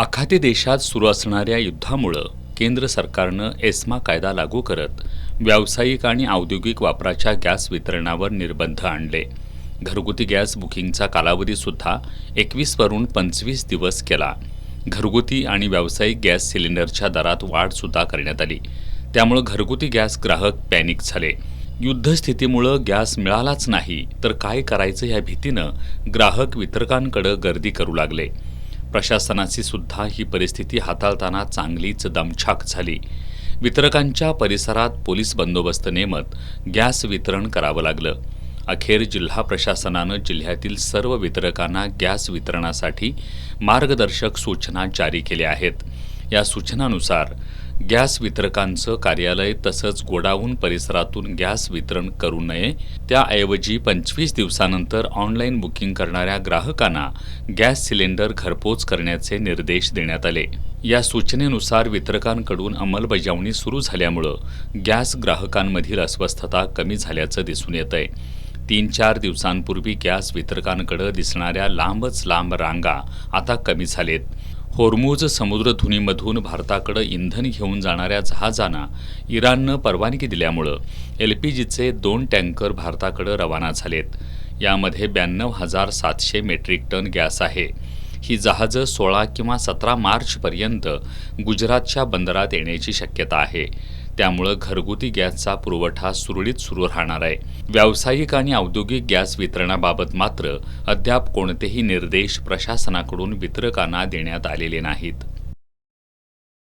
आखाती देशात सुरू असणाऱ्या युद्धामुळं केंद्र सरकारनं एस्मा कायदा लागू करत व्यावसायिक आणि औद्योगिक वापराच्या गॅस वितरणावर निर्बंध आणले. घरगुती गॅस बुकिंगचा कालावधीसुद्धा 21 वरून 25 दिवस केला. घरगुती आणि व्यावसायिक गॅस सिलेंडरच्या दरात वाढसुद्धा करण्यात आली. त्यामुळं घरगुती गॅस ग्राहक पॅनिक झाले. युद्धस्थितीमुळं गॅस मिळालाच नाही तर काय करायचं या भीतीनं ग्राहक वितरकांकडे गर्दी करू लागले. प्रशासनाची सुद्धा ही परिस्थिती हाताळताना चांगलीच दमछाक झाली. वितरकांच्या परिसरात पोलीस बंदोबस्त नेमत गॅस वितरण करावं लागलं. अखेर जिल्हा प्रशासनानं जिल्ह्यातील सर्व वितरकांना गॅस वितरणासाठी मार्गदर्शक सूचना जारी केल्या आहेत. या सूचनानुसार गॅस वितरकांचं कार्यालय तसंच गोडाऊन परिसरातून गॅस वितरण करू नये. त्याऐवजी 25 दिवसानंतर ऑनलाईन बुकिंग करणाऱ्या ग्राहकांना गॅस सिलेंडर घरपोच करण्याचे निर्देश देण्यात आले. या सूचनेनुसार वितरकांकडून अंमलबजावणी सुरू झाल्यामुळं गॅस ग्राहकांमधील अस्वस्थता कमी झाल्याचं दिसून येतंय. 3-4 दिवसांपूर्वी गॅस वितरकांकडे दिसणाऱ्या लांबच लांब रांगा आता कमी झालेत. होर्मुझ समुद्रधुनीमधून भारताकडे इंधन घेऊन जाणाऱ्या जहाजांना इराणनं परवानगी दिल्यामुळं LPGचे 2 टँकर भारताकडे रवाना झालेत. यामध्ये 92,700 मेट्रिक टन गॅस आहे. ही जहाजं 16 किंवा 17 मार्चपर्यंत गुजरातच्या बंदरात येण्याची शक्यता आहे. त्यामुळं घरगुती गॅसचा पुरवठा सुरळीत सुरू राहणार आहे. व्यावसायिक आणि औद्योगिक गॅस वितरणाबाबत मात्र अद्याप कोणतेही निर्देश प्रशासनाकडून वितरकांना देण्यात आलेले नाहीत.